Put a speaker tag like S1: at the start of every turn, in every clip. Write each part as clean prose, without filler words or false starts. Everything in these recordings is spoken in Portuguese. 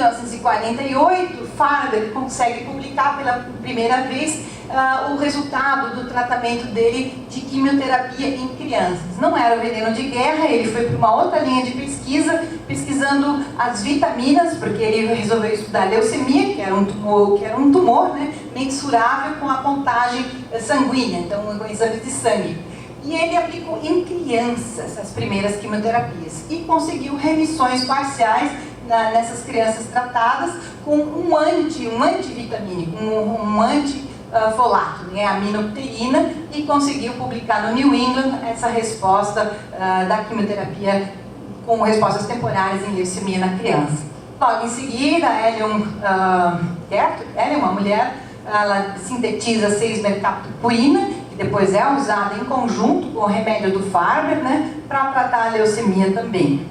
S1: 1948, Farber consegue publicar pela primeira vez o resultado do tratamento dele de quimioterapia em crianças. Não era o veneno de guerra, ele foi para uma outra linha de pesquisa, pesquisando as vitaminas, porque ele resolveu estudar leucemia, que era um tumor, né, mensurável com a contagem sanguínea, então com exames de sangue. E ele aplicou em crianças as primeiras quimioterapias e conseguiu remissões parciais nessas crianças tratadas com um antivitamínico, um antifolato, né, aminopterina, e conseguiu publicar no New England essa resposta da quimioterapia com respostas temporárias em leucemia na criança. Logo em seguida, Ellen Gertrude, uma mulher, ela sintetiza 6-mercaptopurina, que depois é usada em conjunto com o remédio do Farber, né, para tratar a leucemia também.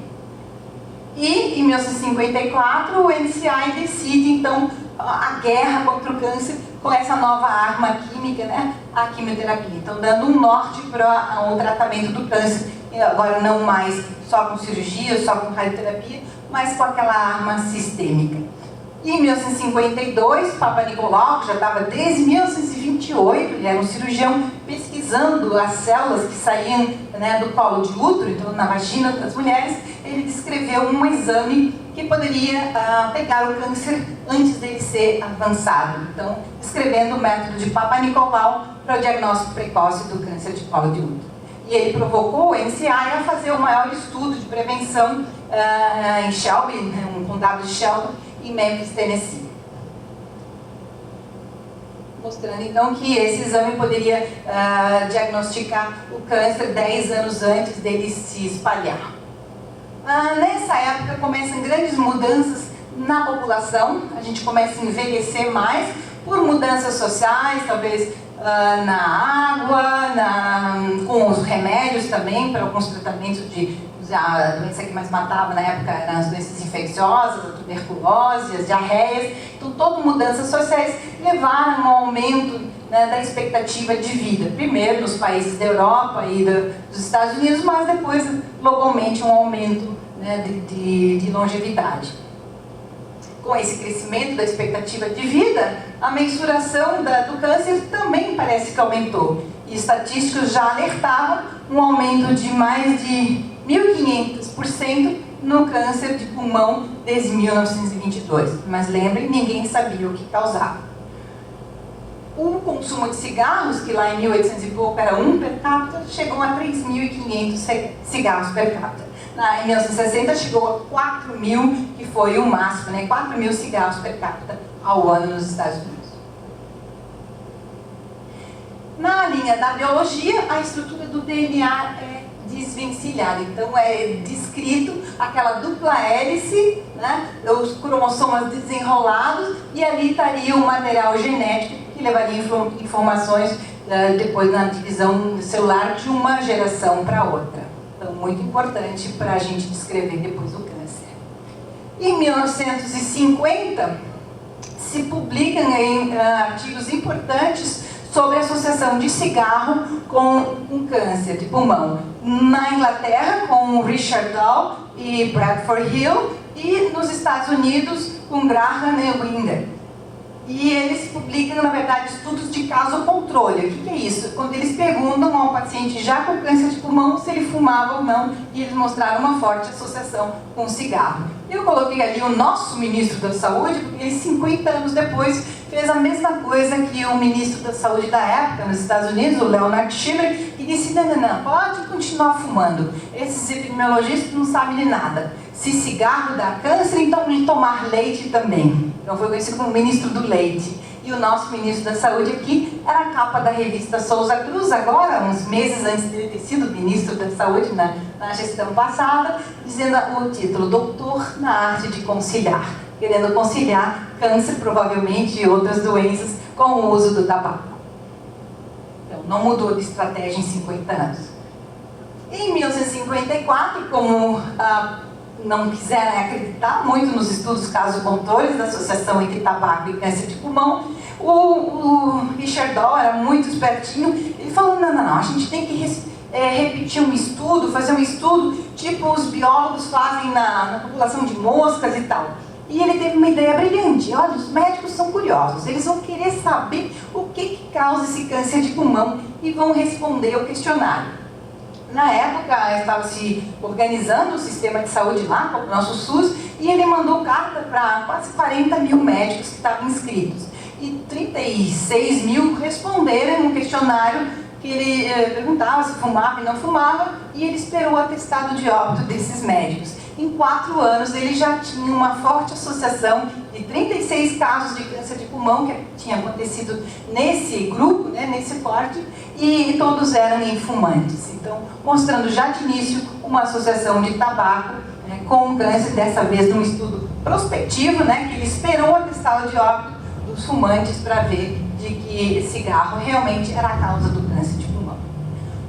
S1: E, em 1954, o NCI decide, então, a guerra contra o câncer com essa nova arma química, né, a quimioterapia. Então, dando um norte para o tratamento do câncer, agora não mais só com cirurgia, só com radioterapia, mas com aquela arma sistêmica. E em 1952, Papa Nicolau, que já estava desde 1928, ele era um cirurgião pesquisando as células que saíam, né, do colo de útero, então na vagina das mulheres, ele descreveu um exame que poderia pegar o câncer antes dele ser avançado. Então, descrevendo o método de Papa Nicolau para o diagnóstico precoce do câncer de colo de útero. E ele provocou o NCI a fazer o maior estudo de prevenção em Shelby, no condado de Shelby, em Memphis, Tennessee. Mostrando então que esse exame poderia diagnosticar o câncer 10 anos antes dele se espalhar. Nessa época começam grandes mudanças na população, a gente começa a envelhecer mais por mudanças sociais, talvez na água, com os remédios também, para alguns tratamentos a doença que mais matava na época eram as doenças infecciosas, a tuberculose, as diarreias. Então, todas mudanças sociais levaram ao aumento, né, da expectativa de vida. Primeiro nos países da Europa e dos Estados Unidos, mas depois, globalmente, um aumento, né, de longevidade. Com esse crescimento da expectativa de vida, a mensuração do câncer também parece que aumentou. E estatísticos já alertavam um aumento de mais de 1.500% no câncer de pulmão desde 1922. Mas lembrem, ninguém sabia o que causava. O consumo de cigarros, que lá em 1800 e pouco era 1 per capita, chegou a 3.500 cigarros per capita. Em 1960 chegou a 4.000, que foi o máximo, né? 4.000 cigarros per capita ao ano nos Estados Unidos. Na linha da biologia, a estrutura do DNA é desvencilhada. Então é descrito aquela dupla hélice, né? Os cromossomas desenrolados, e ali estaria o material genético que levaria informações depois na divisão celular de uma geração para outra. Então, muito importante para a gente descrever depois o câncer. Em 1950, se publicam artigos importantes sobre a associação de cigarro com câncer de pulmão. Na Inglaterra, com Richard Doll e Bradford Hill, e nos Estados Unidos, com Graham e Winder. E eles publicam, na verdade, estudos de caso controle. O que é isso? Quando eles perguntam ao paciente já com câncer de pulmão se ele fumava ou não, e eles mostraram uma forte associação com o cigarro. Eu coloquei ali o nosso ministro da Saúde, porque ele, 50 anos depois, fez a mesma coisa que o ministro da Saúde da época, nos Estados Unidos, o Leonard Schiller, e disse, não, pode continuar fumando. Esses epidemiologistas não sabem de nada. Se cigarro dá câncer, então de tomar leite também. Então foi conhecido como ministro do leite. E o nosso ministro da Saúde aqui era a capa da revista Souza Cruz, agora, uns meses antes de ele ter sido ministro da Saúde na gestão passada, dizendo o título, Doutor na Arte de Conciliar, querendo conciliar câncer, provavelmente, e outras doenças com o uso do tabaco. Então, não mudou de estratégia em 50 anos. Em 1954, como não quiserem acreditar muito nos estudos caso-contores da associação entre tabaco e câncer de pulmão, o Richard Doll era muito espertinho, ele falou, não, a gente tem que repetir um estudo, fazer um estudo tipo os biólogos fazem na população de moscas e tal. E ele teve uma ideia brilhante. Olha, os médicos são curiosos, eles vão querer saber o que causa esse câncer de pulmão e vão responder ao questionário. Na época, estava se organizando o sistema de saúde lá, o nosso SUS, e ele mandou carta para quase 40 mil médicos que estavam inscritos. E 36 mil responderam um questionário que ele perguntava se fumava e não fumava, e ele esperou o atestado de óbito desses médicos. Em 4 anos, ele já tinha uma forte associação de 36 casos de câncer de pulmão que tinha acontecido nesse grupo, né, nesse corte, e todos eram em fumantes. Então, mostrando já de início uma associação de tabaco, né, com câncer, dessa vez num estudo prospectivo, né, que ele esperou o atestado de óbito dos fumantes para ver de que cigarro realmente era a causa do câncer de pulmão.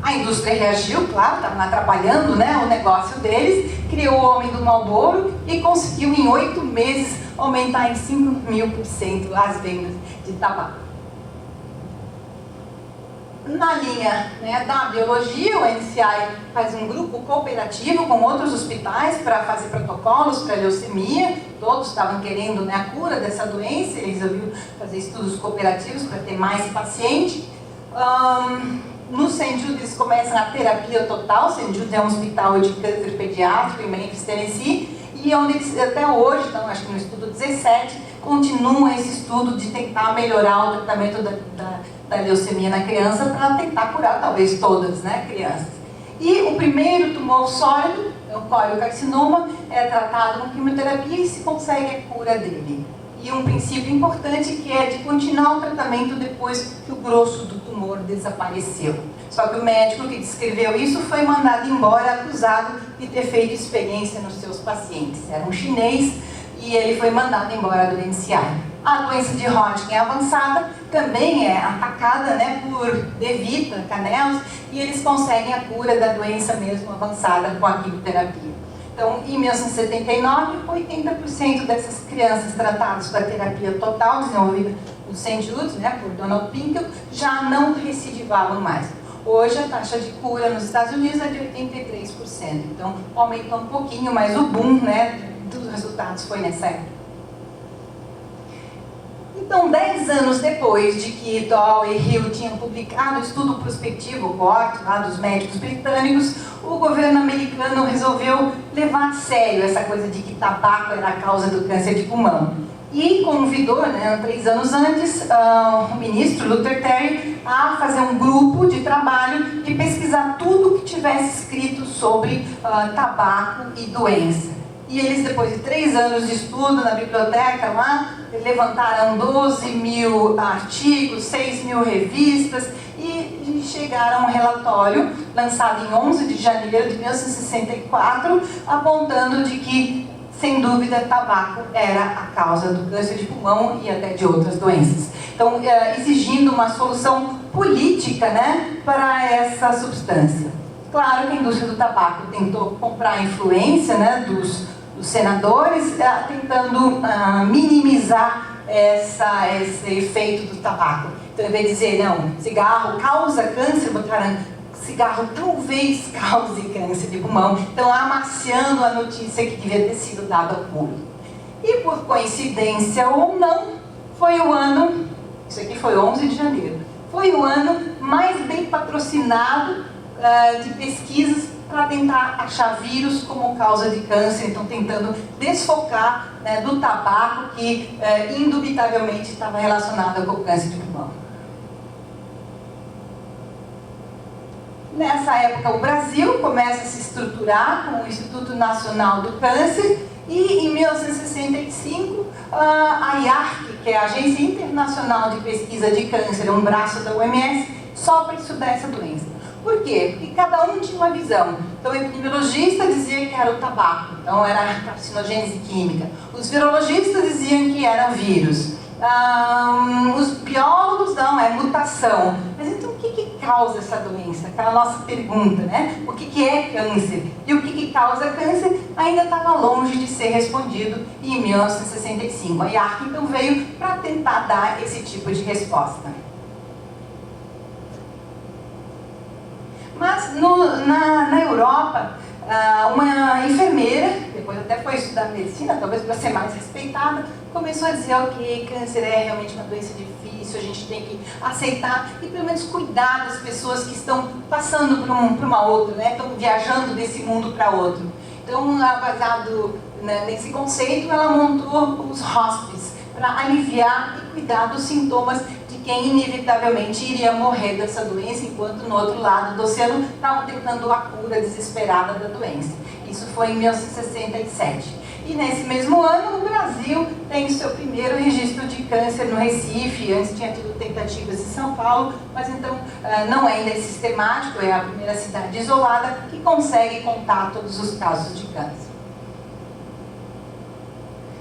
S1: A indústria reagiu, claro, estava atrapalhando, né, o negócio deles, criou o homem do Marlboro e conseguiu em 8 meses aumentar em 5.000% as vendas de tabaco. Na linha, né, da biologia, o NCI faz um grupo cooperativo com outros hospitais para fazer protocolos para leucemia. Todos estavam querendo, né, a cura dessa doença, ele resolveu fazer estudos cooperativos para ter mais paciente. No St. Jude eles começam a terapia total. St. Jude é um hospital de câncer pediátrico em Memphis, Tennessee, e onde eles até hoje, então, acho que no estudo 17, continuam esse estudo de tentar melhorar o tratamento da leucemia na criança para tentar curar talvez todas, né, crianças. E o primeiro tumor sólido, o coriocarcinoma, é tratado com quimioterapia e se consegue a cura dele. E um princípio importante que é de continuar o tratamento depois que o grosso do tumor desapareceu. Só que o médico que descreveu isso foi mandado embora acusado de ter feito experiência nos seus pacientes. Era um chinês e ele foi mandado embora do NCI. A doença de Hodgkin avançada também é atacada, né, por Devita, Canelos, e eles conseguem a cura da doença mesmo avançada com a quimioterapia. Então, em 1979, 80% dessas crianças tratadas com a terapia total desenvolvida no St. Jude, né, por Donald Pinkel, já não recidivavam mais. Hoje a taxa de cura nos Estados Unidos é de 83%. Então, aumentou um pouquinho, mas o boom, né, dos resultados foi nessa época. Então, 10 anos depois de que Doll e Hill tinham publicado o estudo prospectivo, o CORT, lá dos médicos britânicos, o governo americano resolveu levar a sério essa coisa de que tabaco era a causa do câncer de pulmão. E convidou, né, 3 anos antes, o ministro Luther Terry a fazer um grupo de trabalho e pesquisar tudo que tivesse escrito sobre tabaco e doença. E eles, depois de 3 anos de estudo na biblioteca lá, levantaram 12 mil artigos, 6 mil revistas e chegaram a um relatório lançado em 11 de janeiro de 1964, apontando de que, sem dúvida, tabaco era a causa do câncer de pulmão e até de outras doenças. Então, exigindo uma solução política, né, para essa substância. Claro que a indústria do tabaco tentou comprar a influência, né, dos senadores, tentando minimizar esse efeito do tabaco. Então, em vez de dizer, não, cigarro causa câncer, botaram cigarro talvez cause câncer de pulmão. Então, amaciando a notícia que devia ter sido dada ao público. E por coincidência ou não, foi o ano, isso aqui foi 11 de janeiro, foi o ano mais bem patrocinado de pesquisas para tentar achar vírus como causa de câncer, então tentando desfocar, né, do tabaco que indubitavelmente estava relacionado com o câncer de pulmão. Nessa época o Brasil começa a se estruturar com o Instituto Nacional do Câncer e em 1965 a IARC, que é a Agência Internacional de Pesquisa de Câncer, um braço da OMS, só para estudar essa doença. Por quê? Porque cada um tinha uma visão. Então, o epidemiologista dizia que era o tabaco, então era a carcinogênese química. Os virologistas diziam que era o vírus. Os biólogos, não, é mutação. Mas então, o que causa essa doença? Aquela nossa pergunta, né? O que é câncer? E o que causa câncer ainda estava longe de ser respondido em 1965. A IARC, então, veio para tentar dar esse tipo de resposta. Mas na Europa uma enfermeira, depois até foi estudar medicina, talvez para ser mais respeitada, começou a dizer, ok, câncer é realmente uma doença difícil, a gente tem que aceitar e pelo menos cuidar das pessoas que estão passando para uma outra, né? Estão viajando desse mundo para outro. Então, baseado nesse conceito, ela montou os hospices para aliviar e cuidar dos sintomas de quem inevitavelmente iria morrer dessa doença, enquanto no outro lado do oceano estavam tentando a cura desesperada da doença. Isso foi em 1967. E nesse mesmo ano, o Brasil tem o seu primeiro registro de câncer no Recife. Antes tinha tido tentativas em São Paulo, mas então não ainda é sistemático, é a primeira cidade isolada que consegue contar todos os casos de câncer.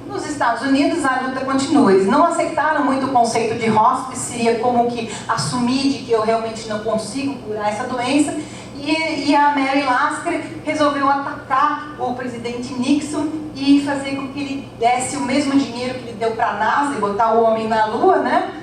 S1: Nos Estados Unidos, a luta continua. Eles não aceitaram muito o conceito de hospice, seria como que assumir de que eu realmente não consigo curar essa doença. E a Mary Lasker resolveu atacar o presidente Nixon e fazer com que ele desse o mesmo dinheiro que ele deu para a NASA e botar o homem na Lua, né?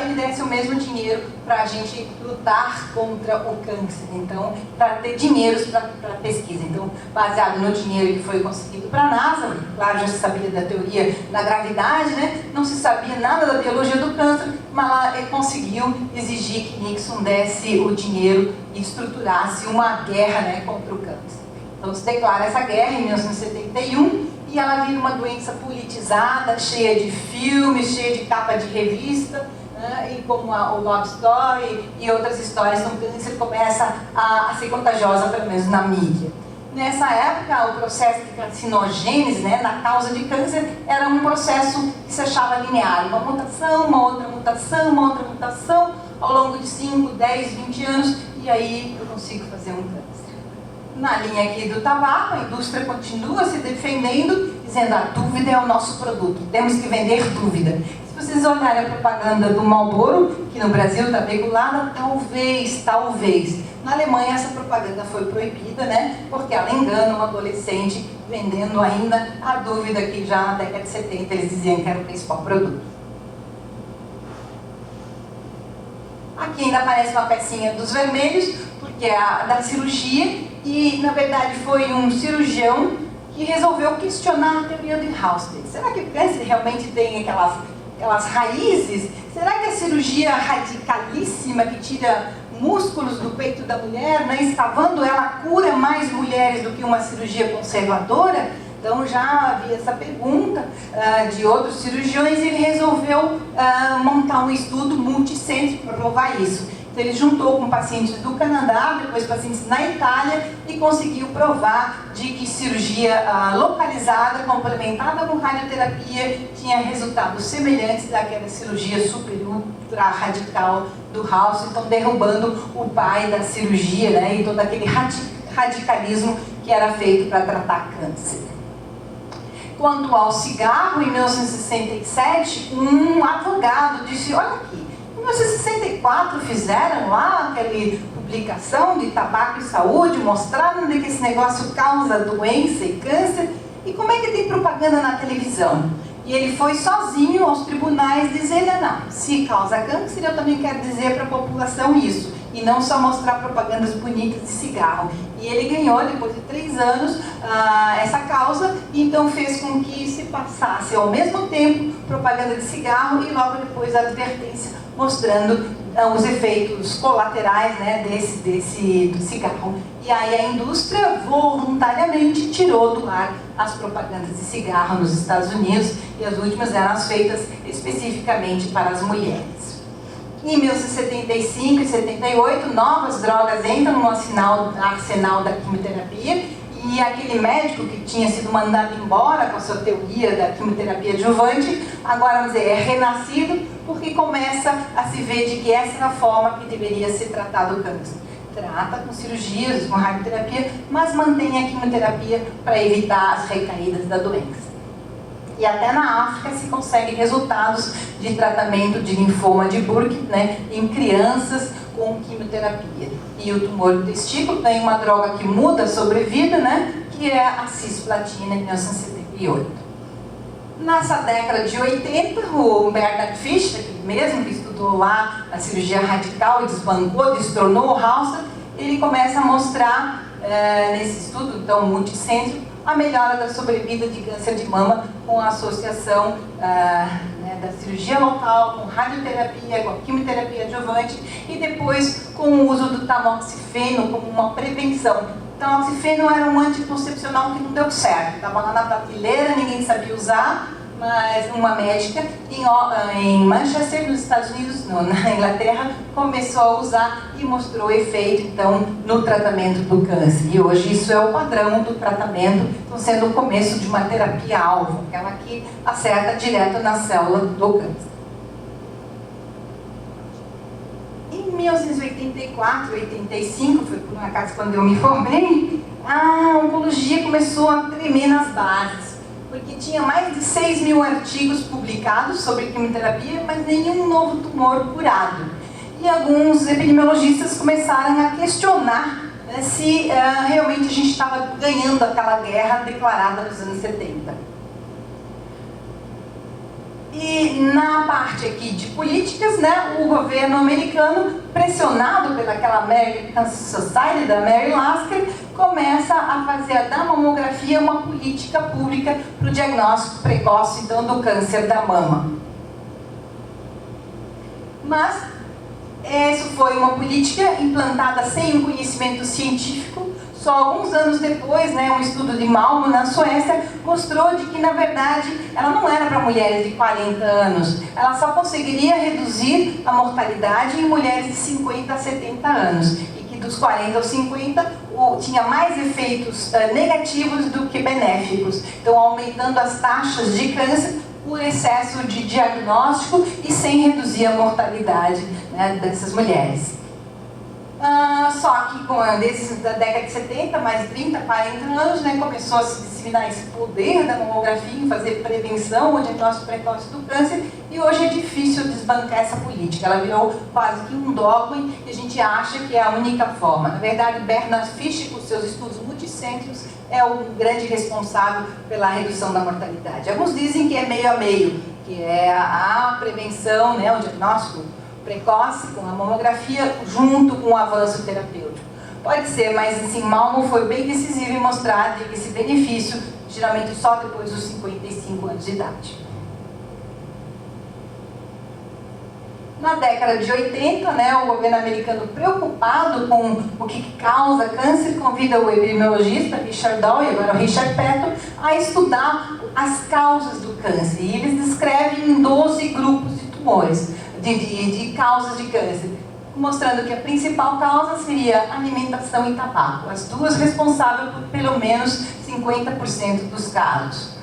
S1: Ele desse o mesmo dinheiro para a gente lutar contra o câncer. Então, para ter dinheiros para pesquisa. Então, baseado no dinheiro que foi conseguido para a NASA, claro, já se sabia da teoria da gravidade, né? Não se sabia nada da biologia do câncer, mas ele conseguiu exigir que Nixon desse o dinheiro e estruturasse uma guerra, né, contra o câncer. Então, se declara essa guerra em 1971 e ela vira uma doença politizada, cheia de filmes, cheia de capa de revista, né, e como o Love Story e outras histórias do câncer começa a ser contagiosa, pelo menos na mídia. Nessa época, o processo de carcinogênese, né, na causa de câncer, era um processo que se achava linear. Uma mutação, uma outra mutação, uma outra mutação, ao longo de 5, 10, 20 anos, e aí eu consigo fazer um câncer. Na linha aqui do tabaco, a indústria continua se defendendo, dizendo a dúvida é o nosso produto, temos que vender dúvida. Se vocês olharem a propaganda do Marlboro, que no Brasil está regulada, talvez. Na Alemanha essa propaganda foi proibida, né? Porque ela engana um adolescente vendendo ainda a dúvida que já na década de 70 eles diziam que era o principal produto. Aqui ainda aparece uma pecinha dos vermelhos, porque é a da cirurgia, e na verdade foi um cirurgião que resolveu questionar a teoria de Hounsfield. Será que o câncer realmente tem aquelas raízes? Será que a cirurgia radicalíssima que tira músculos do peito da mulher, né, escavando ela, cura mais mulheres do que uma cirurgia conservadora? Então já havia essa pergunta de outros cirurgiões e ele resolveu montar um estudo multicêntrico para provar isso. Então ele juntou com pacientes do Canadá, depois pacientes na Itália e conseguiu provar de que cirurgia localizada, complementada com radioterapia, tinha resultados semelhantes daquela cirurgia super ultra radical do House, então derrubando o pai da cirurgia, né, e todo aquele radicalismo que era feito para tratar câncer. Quanto ao cigarro, em 1967, um advogado disse, olha aqui, em 1964 fizeram lá aquela publicação de tabaco e saúde, mostraram que esse negócio causa doença e câncer, e como é que tem propaganda na televisão? E ele foi sozinho aos tribunais dizer, não, se causa câncer, eu também quero dizer para a população isso, e não só mostrar propagandas bonitas de cigarro. E ele ganhou, depois de 3 anos, essa causa, e então fez com que se passasse ao mesmo tempo propaganda de cigarro e logo depois a advertência mostrando os efeitos colaterais, né, do cigarro. E aí a indústria voluntariamente tirou do ar as propagandas de cigarro nos Estados Unidos, e as últimas eram as feitas especificamente para as mulheres. Em 1975 e 78, novas drogas entram no arsenal da quimioterapia, e aquele médico que tinha sido mandado embora com a sua teoria da quimioterapia adjuvante, agora, vamos dizer, é renascido, porque começa a se ver de que essa era a forma que deveria ser tratado o câncer. Trata com cirurgias, com radioterapia, mas mantém a quimioterapia para evitar as recaídas da doença. E até na África se consegue resultados de tratamento de linfoma de Burkitt, né, em crianças com quimioterapia. E o tumor do testículo tem uma droga que muda a sobrevida, né, que é a cisplatina, em 1978. Nessa década de 80, o Bernard Fischer, aquele mesmo que estudou lá a cirurgia radical e desbancou, destronou o Hauser, ele começa a mostrar nesse estudo, então, multicêntrico, a melhora da sobrevida de câncer de mama com a associação da cirurgia local, com radioterapia, com a quimioterapia adjuvante e depois com o uso do tamoxifeno como uma prevenção. O tamoxifeno era um anticoncepcional que não deu certo, estava lá na prateleira, ninguém sabia usar, mas uma médica em Manchester, nos Estados Unidos, na Inglaterra, começou a usar e mostrou efeito, então, no tratamento do câncer. E hoje isso é o padrão do tratamento, então, sendo o começo de uma terapia-alvo, aquela que acerta direto na célula do câncer. Em 1984, 85, foi por um acaso quando eu me formei, a oncologia começou a tremer nas bases, porque tinha mais de 6 mil artigos publicados sobre quimioterapia, mas nenhum novo tumor curado. E alguns epidemiologistas começaram a questionar se realmente a gente estava ganhando aquela guerra declarada nos anos 70. E na parte aqui de políticas, o governo americano, pressionado pelaquela American Cancer Society da Mary Lasker, começa a fazer da mamografia uma política pública para o diagnóstico precoce, então, do câncer da mama. Mas essa foi uma política implantada sem um conhecimento científico. Só alguns anos depois, um estudo de Malmo, na Suécia, mostrou de que, na verdade, ela não era para mulheres de 40 anos. Ela só conseguiria reduzir a mortalidade em mulheres de 50 a 70 anos. E que dos 40 aos 50, tinha mais efeitos negativos do que benéficos. Então, aumentando as taxas de câncer por excesso de diagnóstico e sem reduzir a mortalidade dessas mulheres. Só que desde a década de 70, mais de 30, 40 anos, começou a se disseminar esse poder da mamografia em fazer prevenção ou diagnóstico precoce do câncer, e hoje é difícil desbancar essa política. Ela virou quase que um dogma e a gente acha que é a única forma. Na verdade, Bernard Fischer, com seus estudos multicêntricos, é o grande responsável pela redução da mortalidade. Alguns dizem que é meio a meio, que é a prevenção, o diagnóstico precoce com a mamografia junto com o avanço terapêutico. Pode ser, mas assim, Malmo foi bem decisivo em mostrar esse benefício, geralmente só depois dos 55 anos de idade. Na década de 80, o governo americano, preocupado com o que causa câncer, convida o epidemiologista Richard Doll, e agora o Richard Petto, a estudar as causas do câncer. E eles descrevem em 12 grupos de tumores, de causas de câncer, mostrando que a principal causa seria alimentação e tabaco, as duas responsáveis por pelo menos 50% dos casos.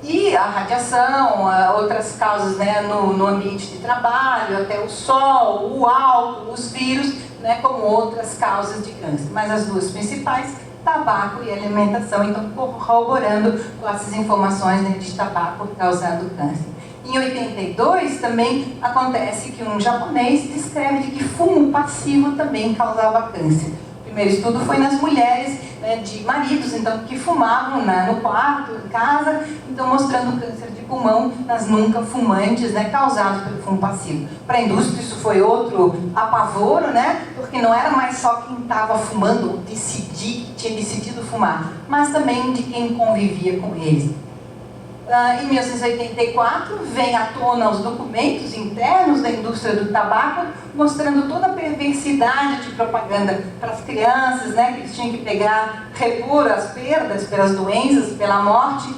S1: E a radiação, outras causas no ambiente de trabalho, até o sol, o álcool, os vírus, como outras causas de câncer. Mas as duas principais, tabaco e alimentação, então corroborando com essas informações de tabaco causando câncer. Em 82 também acontece que um japonês descreve de que fumo passivo também causava câncer. O primeiro estudo foi nas mulheres de maridos, então, que fumavam no quarto, em casa, então mostrando câncer de pulmão nas nunca fumantes, causado pelo fumo passivo. Para a indústria isso foi outro apavoro, porque não era mais só quem estava fumando ou tinha decidido fumar, mas também de quem convivia com eles. Em 1984, vem à tona os documentos internos da indústria do tabaco, mostrando toda a perversidade de propaganda para as crianças, que eles tinham que repor as perdas pelas doenças, pela morte,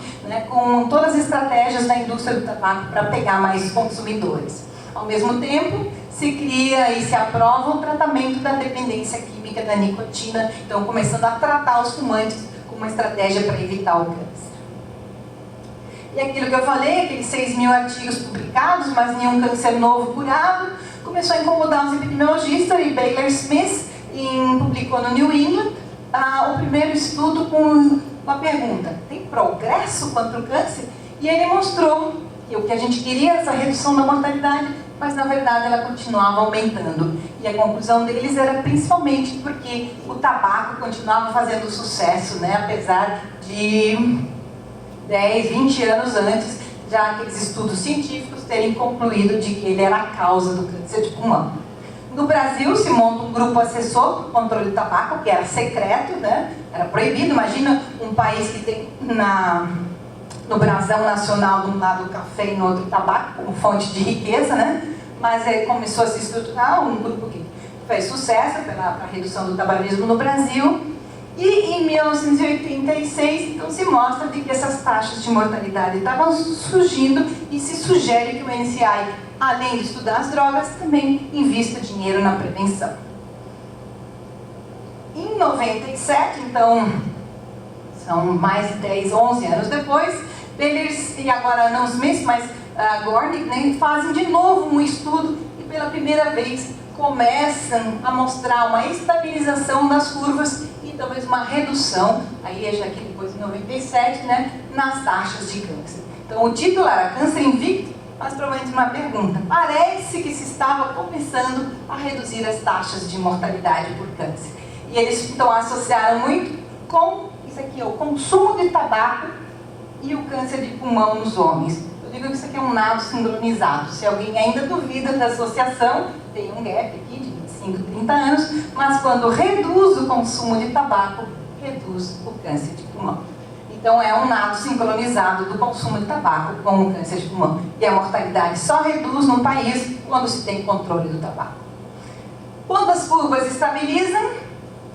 S1: com todas as estratégias da indústria do tabaco para pegar mais consumidores. Ao mesmo tempo, se cria e se aprova o tratamento da dependência química da nicotina, então começando a tratar os fumantes com uma estratégia para evitar o câncer. E aquilo que eu falei, aqueles 6 mil artigos publicados, mas nenhum câncer novo curado, começou a incomodar os epidemiologistas, e Baylor Smith publicou no New England o primeiro estudo com uma pergunta: tem progresso contra o câncer? E ele mostrou que o que a gente queria, essa redução da mortalidade, mas na verdade ela continuava aumentando. E a conclusão deles era principalmente porque o tabaco continuava fazendo sucesso, apesar de 10, 20 anos antes, já aqueles estudos científicos terem concluído de que ele era a causa do câncer de pulmão. No Brasil se monta um grupo assessor para o controle do tabaco, que era secreto, né? Era proibido. Imagina um país que tem no brasão nacional, de um lado o café e no outro o tabaco, como fonte de riqueza, né? Mas aí começou a se estruturar um grupo que fez sucesso para a redução do tabagismo no Brasil. E em 1986, então, se mostra de que essas taxas de mortalidade estavam surgindo e se sugere que o NCI, além de estudar as drogas, também invista dinheiro na prevenção. Em 97, então, são mais de 10, 11 anos depois, eles, e agora não os mesmos, mas Gornick, né, fazem de novo um estudo e pela primeira vez começam a mostrar uma estabilização das curvas e talvez uma redução, aí é já que depois em 97, né, nas taxas de câncer. Então o título era Câncer Invicto, mas provavelmente uma pergunta. Parece que se estava começando a reduzir as taxas de mortalidade por câncer. E eles então associaram muito com isso aqui, o consumo de tabaco e o câncer de pulmão nos homens. Eu digo que isso aqui é um nado sincronizado. Se alguém ainda duvida da associação, tem um gap aqui de 25, 30 anos, mas quando reduz o consumo de tabaco, reduz o câncer de pulmão. Então é um nado sincronizado do consumo de tabaco com o câncer de pulmão. E a mortalidade só reduz num país quando se tem controle do tabaco. Quando as curvas estabilizam,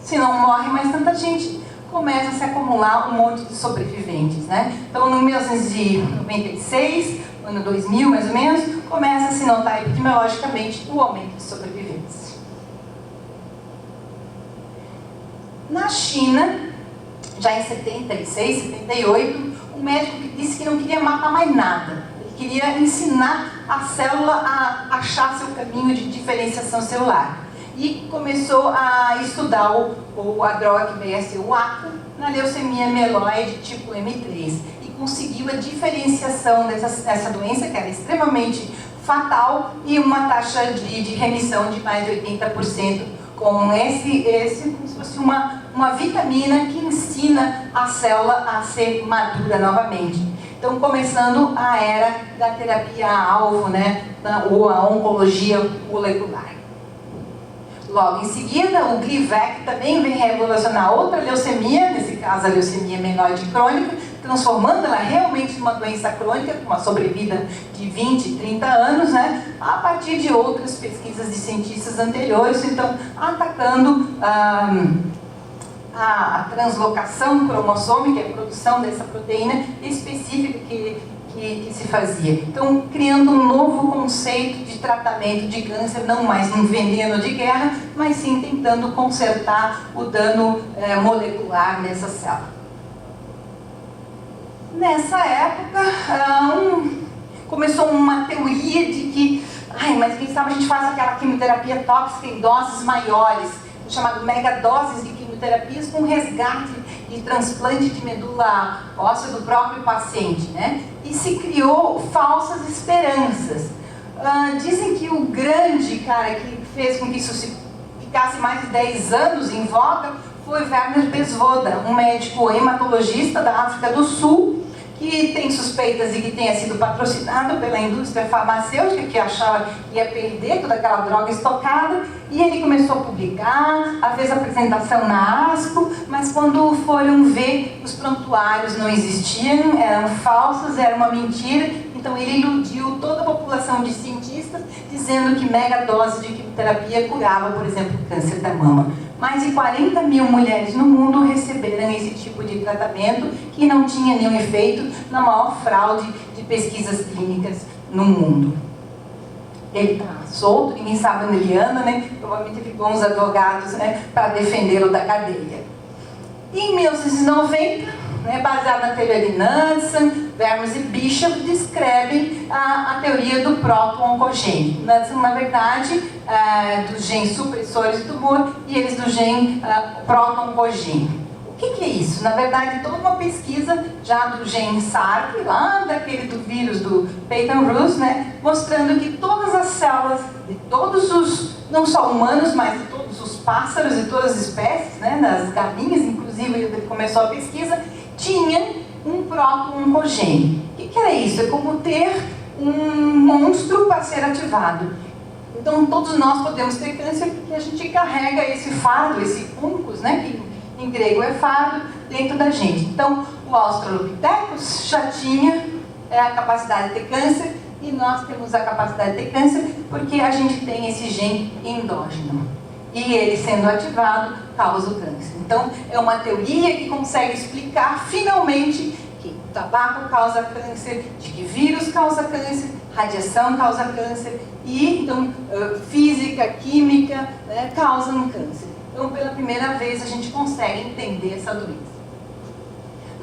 S1: se não morre mais tanta gente, começa a se acumular um monte de sobreviventes, né? Então, no 1996, ano 2000 mais ou menos, começa a se notar epidemiologicamente o aumento de sobreviventes. Na China, já em 76, 78, um médico que disse que não queria matar mais nada. Ele queria ensinar a célula a achar seu caminho de diferenciação celular. E começou a estudar a droga que veio a ser o ACA na leucemia mieloide tipo M3 e conseguiu a diferenciação dessa doença, que era extremamente fatal, e uma taxa de remissão de mais de 80%, com como se fosse uma vitamina que ensina a célula a ser madura novamente. Então, começando a era da terapia-alvo, né, ou a oncologia molecular. Logo em seguida, o Glivec também vem revolucionar outra leucemia, nesse caso a leucemia mieloide crônica, transformando ela realmente numa doença crônica, com uma sobrevida de 20, 30 anos, né, a partir de outras pesquisas de cientistas anteriores, então atacando a translocação cromossômica, a produção dessa proteína específica que se fazia. Então, criando um novo conceito de tratamento de câncer, não mais um veneno de guerra, mas sim tentando consertar o dano molecular nessa célula. Nessa época, começou uma teoria de que, mas quem sabe a gente faz aquela quimioterapia tóxica em doses maiores, chamado megadoses de quimioterapias com resgate de transplante de medula óssea do próprio paciente, né? E se criou falsas esperanças. Dizem que o grande cara que fez com que isso ficasse mais de 10 anos em voga foi Werner Besvoda, um médico hematologista da África do Sul, que tem suspeitas de que tenha sido patrocinado pela indústria farmacêutica, que achava que ia perder toda aquela droga estocada, e ele começou a publicar, fez apresentação na ASCO, mas quando foram ver, os prontuários não existiam, eram falsos, era uma mentira, então ele iludiu toda a população de cientistas, dizendo que megadose de quimioterapia curava, por exemplo, o câncer da mama. Mais de 40 mil mulheres no mundo receberam esse tipo de tratamento que não tinha nenhum efeito na maior fraude de pesquisas clínicas no mundo. Ele está solto, ninguém sabe onde ele anda, né? Provavelmente ficou uns advogados, né, para defendê-lo da cadeia. E em 1990, baseado na teoria de Nansen, Vermes e Bishop descrevem a teoria do proto-oncogênio. Nansen, na verdade, dos genes supressores do tumor e eles do gene proto-oncogênio. O que é isso? Na verdade, toda uma pesquisa já do gene SARC, lá daquele do vírus do Peyton Roos, né, mostrando que todas as células de todos os, não só humanos, mas de todos os pássaros e todas as espécies, né, das galinhas, inclusive, ele começou a pesquisa, tinha um proto-oncogênio. O que era isso? É como ter um monstro para ser ativado. Então, todos nós podemos ter câncer porque a gente carrega esse fardo, esse funcus, né, que em grego é fardo, dentro da gente. Então, o Australopithecus já tinha a capacidade de ter câncer, e nós temos a capacidade de ter câncer porque a gente tem esse gene endógeno. E ele sendo ativado, causa o câncer. Então, é uma teoria que consegue explicar, finalmente, que o tabaco causa câncer, de que vírus causa câncer, radiação causa câncer, e então física, química, né, causam câncer. Então, pela primeira vez, a gente consegue entender essa doença.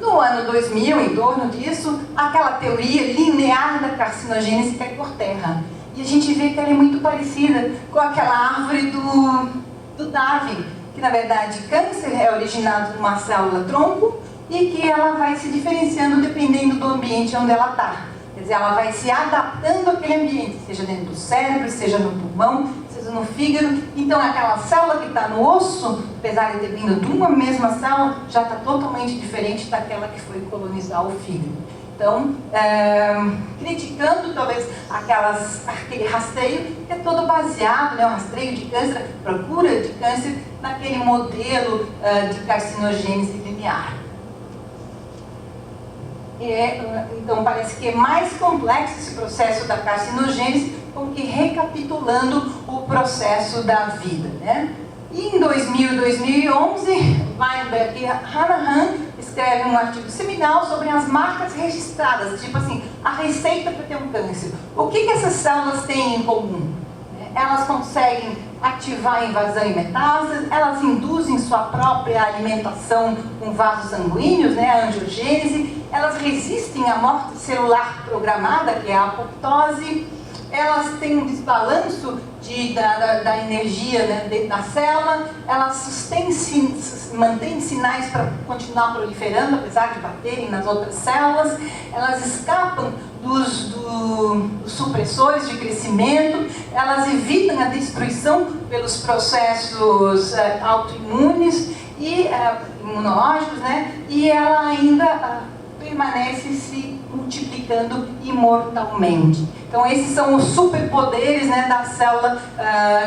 S1: No ano 2000, em torno disso, aquela teoria linear da carcinogênese cai por terra. E a gente vê que ela é muito parecida com aquela árvore do Darwin, que na verdade câncer é originado numa célula tronco e que ela vai se diferenciando dependendo do ambiente onde ela está. Quer dizer, ela vai se adaptando àquele ambiente, seja dentro do cérebro, seja no pulmão, seja no fígado. Então aquela célula que está no osso, apesar de ter vindo de uma mesma célula, já está totalmente diferente daquela que foi colonizar o fígado. Então, criticando talvez aquele rastreio que é todo baseado, né, o rastreio de câncer, procura de câncer, naquele modelo de carcinogênese linear. Então, parece que é mais complexo esse processo da carcinogênese, como que recapitulando o processo da vida, né? E em 2000 e 2011, Weinberg e Hanahan escrevem um artigo seminal sobre as marcas registradas, tipo assim, a receita para ter um câncer. O que essas células têm em comum? Elas conseguem ativar a invasão e metástase, elas induzem sua própria alimentação com vasos sanguíneos, né, a angiogênese, elas resistem à morte celular programada, que é a apoptose, elas têm um desbalanço da energia, né, dentro da célula, elas mantêm sinais para continuar proliferando, apesar de baterem nas outras células, elas escapam dos supressores de crescimento, elas evitam a destruição pelos processos autoimunes e imunológicos, né, e ela ainda permanece se multiplicando imortalmente. Então esses são os superpoderes, né, da célula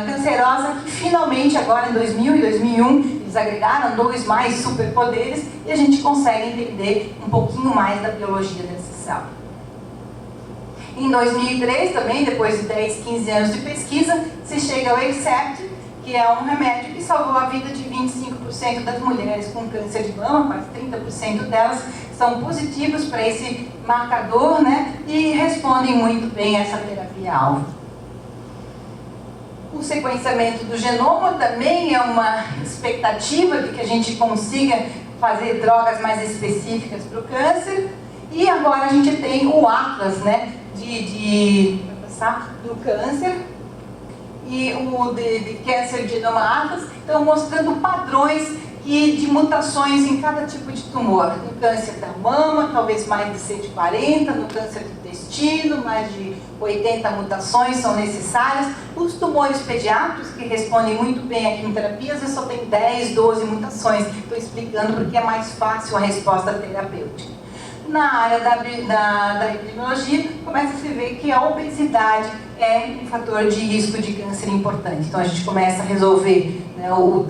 S1: cancerosa, que finalmente agora em 2000 e 2001 eles agregaram 2 mais superpoderes e a gente consegue entender um pouquinho mais da biologia dessa célula. Em 2003 também, depois de 10, 15 anos de pesquisa, se chega ao Herceptin, que é um remédio que salvou a vida de 25% das mulheres com câncer de mama, quase 30% delas são positivas para esse marcador, né, e respondem muito bem a essa terapia-alvo. O sequenciamento do genoma também é uma expectativa de que a gente consiga fazer drogas mais específicas para o câncer, e agora a gente tem o Atlas, né, do câncer, e o de Cancer Genome Atlas, estão mostrando padrões de mutações em cada tipo de tumor. No câncer da mama, talvez mais de 140, no câncer do intestino, mais de 80 mutações são necessárias. Os tumores pediátricos, que respondem muito bem à quimioterapia, às vezes só tem 10, 12 mutações. Estou explicando porque é mais fácil a resposta terapêutica. Na área da epidemiologia, começa a se ver que a obesidade é um fator de risco de câncer importante. Então a gente começa a resolver, né, o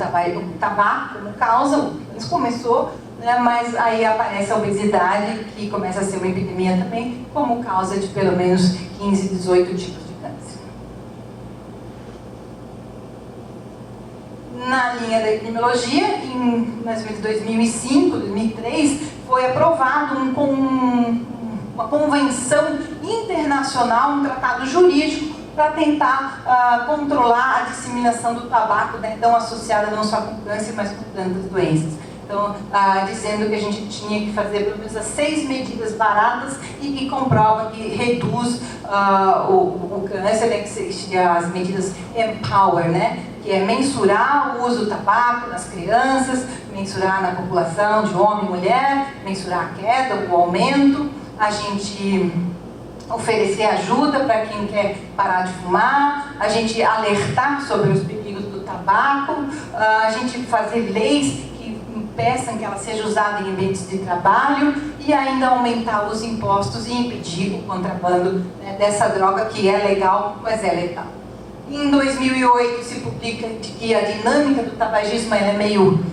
S1: tabaco como causa, o câncer começou, né, mas aí aparece a obesidade, que começa a ser uma epidemia também, como causa de pelo menos 15, 18 tipos de câncer. Na linha da epidemiologia, em mais ou menos 2005, 2003, foi aprovado uma convenção internacional, um tratado jurídico para tentar controlar a disseminação do tabaco, né, tão associada não só com câncer, mas com tantas doenças. Então, dizendo que a gente tinha que fazer pelo menos as 6 medidas baratas e que comprovam que reduz o câncer, né, que seriam as medidas Empower, né, que é mensurar o uso do tabaco nas crianças, mensurar na população de homem e mulher, mensurar a queda, o aumento, a gente oferecer ajuda para quem quer parar de fumar, a gente alertar sobre os perigos do tabaco, a gente fazer leis que impeçam que ela seja usada em ambientes de trabalho e ainda aumentar os impostos e impedir o contrabando, né, dessa droga que é legal, mas é letal. Em 2008 se publica de que a dinâmica do tabagismo é meio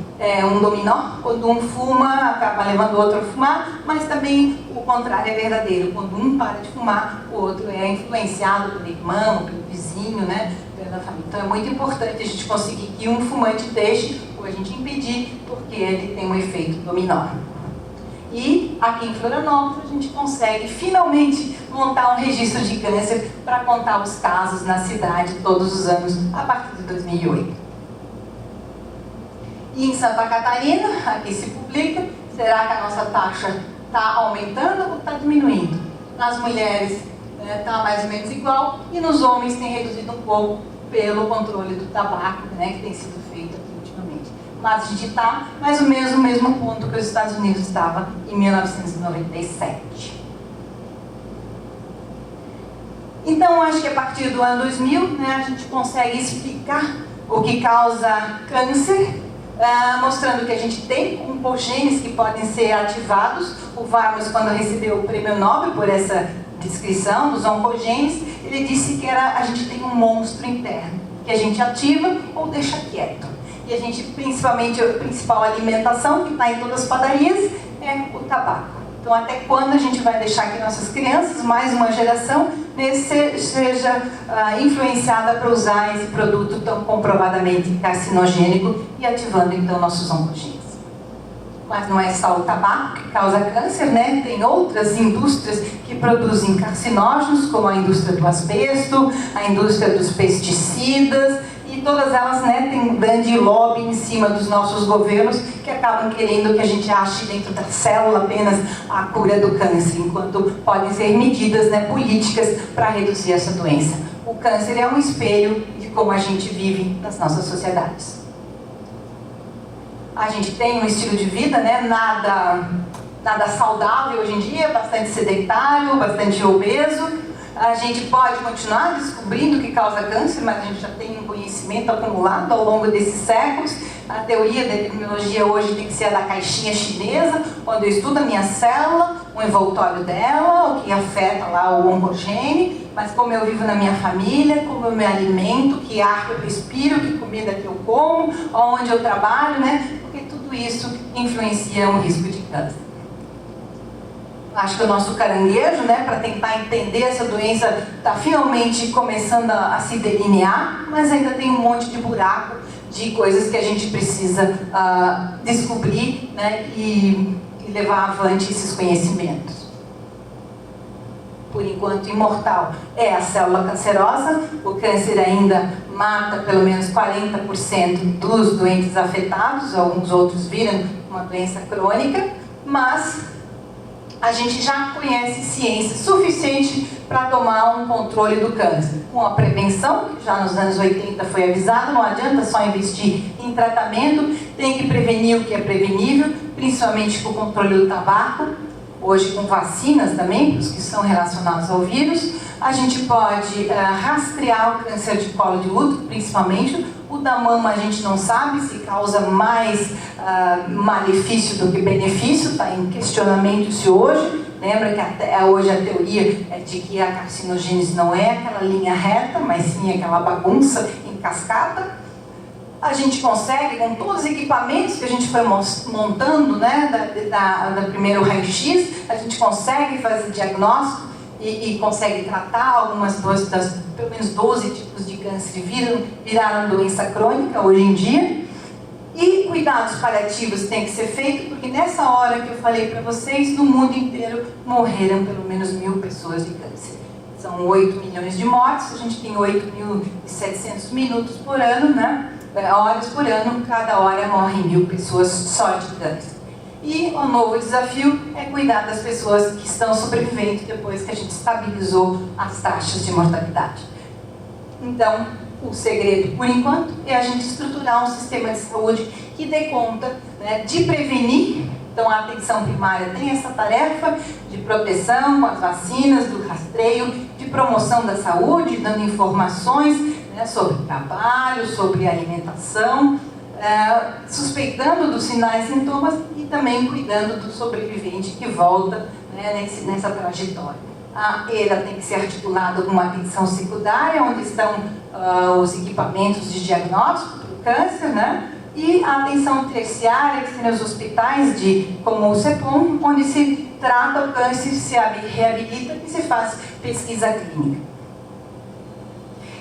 S1: um dominó. Quando um fuma, acaba levando o outro a fumar, mas também o contrário é verdadeiro. Quando um para de fumar, o outro é influenciado pelo irmão, pelo vizinho, né, pela família. Então é muito importante a gente conseguir que um fumante deixe ou a gente impedir, porque ele tem um efeito dominó. E aqui em Florianópolis a gente consegue finalmente montar um registro de câncer para contar os casos na cidade todos os anos a partir de 2008. E em Santa Catarina, aqui se publica, será que a nossa taxa está aumentando ou está diminuindo? Nas mulheres está mais ou menos igual e nos homens tem reduzido um pouco pelo controle do tabaco, né, que tem sido feito aqui ultimamente. Mas a gente está mais ou menos no mesmo ponto que os Estados Unidos estava em 1997. Então, acho que a partir do ano 2000, né, a gente consegue explicar o que causa câncer, mostrando que a gente tem oncogenes que podem ser ativados. O Varmus, quando recebeu o prêmio Nobel por essa descrição dos oncogenes, ele disse que a gente tem um monstro interno, que a gente ativa ou deixa quieto. E a gente, principalmente, a principal alimentação que está em todas as padarias é o tabaco. Então, até quando a gente vai deixar que nossas crianças, mais uma geração, seja influenciada para usar esse produto tão comprovadamente carcinogênico e ativando, então, nossos oncogenes? Mas não é só o tabaco que causa câncer, né? Tem outras indústrias que produzem carcinógenos, como a indústria do asbesto, a indústria dos pesticidas, e todas elas, né, têm um grande lobby em cima dos nossos governos que acabam querendo que a gente ache dentro da célula apenas a cura do câncer, enquanto podem ser medidas, né, políticas para reduzir essa doença. O câncer é um espelho de como a gente vive nas nossas sociedades. A gente tem um estilo de vida, né, nada saudável hoje em dia, bastante sedentário, bastante obeso. A gente pode continuar descobrindo o que causa câncer, mas a gente já tem um conhecimento acumulado ao longo desses séculos. A teoria da epidemiologia hoje tem que ser a da caixinha chinesa, onde eu estudo a minha célula, o envoltório dela, o que afeta lá o oncogene, mas como eu vivo na minha família, como eu me alimento, que ar que eu respiro, que comida que eu como, onde eu trabalho, né? Porque tudo isso influencia o risco de câncer. Acho que o nosso caranguejo, né, para tentar entender essa doença, está finalmente começando a se delinear, mas ainda tem um monte de buraco de coisas que a gente precisa descobrir, né, e levar avante esses conhecimentos. Por enquanto, imortal é a célula cancerosa. O câncer ainda mata pelo menos 40% dos doentes afetados, alguns outros viram uma doença crônica, mas a gente já conhece ciência suficiente para tomar um controle do câncer. Com a prevenção, que já nos anos 80 foi avisado, não adianta só investir em tratamento, tem que prevenir o que é prevenível, principalmente com o controle do tabaco, hoje com vacinas também, os que são relacionados ao vírus. A gente pode rastrear o câncer de colo de útero, principalmente. O da mama a gente não sabe se causa mais malefício do que benefício, está em questionamento se hoje. Lembra que até hoje a teoria é de que a carcinogênese não é aquela linha reta, mas sim aquela bagunça em cascata. A gente consegue, com todos os equipamentos que a gente foi montando, né, da primeiro raio-x, a gente consegue fazer diagnóstico e consegue tratar algumas pelo menos 12 tipos de câncer viraram doença crônica hoje em dia. E cuidados paliativos têm que ser feitos, porque nessa hora que eu falei para vocês, no mundo inteiro morreram pelo menos 1.000 pessoas de câncer. São 8 milhões de mortes, a gente tem 8.700 minutos por ano, né? Horas por ano, cada hora morrem 1.000 pessoas só de câncer. E o novo desafio é cuidar das pessoas que estão sobrevivendo depois que a gente estabilizou as taxas de mortalidade. Então, o segredo, por enquanto, é a gente estruturar um sistema de saúde que dê conta, né, de prevenir. Então, a atenção primária tem essa tarefa de proteção com as vacinas, do rastreio, de promoção da saúde, dando informações, né, sobre trabalho, sobre alimentação, suspeitando dos sinais e sintomas e também cuidando do sobrevivente que volta, né, nessa trajetória. Ela tem que ser articulada com uma atenção secundária, onde estão os equipamentos de diagnóstico para o câncer, né? E a atenção terciária, que são os hospitais como o CEPOM, onde se trata o câncer, se reabilita e se faz pesquisa clínica.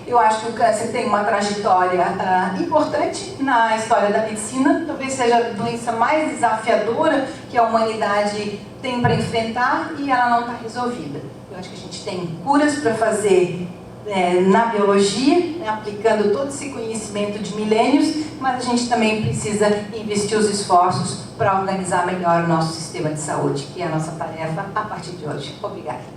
S1: Eu acho que o câncer tem uma trajetória importante na história da medicina, talvez seja a doença mais desafiadora que a humanidade tem para enfrentar e ela não está resolvida. Eu acho que a gente tem curas para fazer na biologia, né, aplicando todo esse conhecimento de milênios, mas a gente também precisa investir os esforços para organizar melhor o nosso sistema de saúde, que é a nossa tarefa a partir de hoje. Obrigada.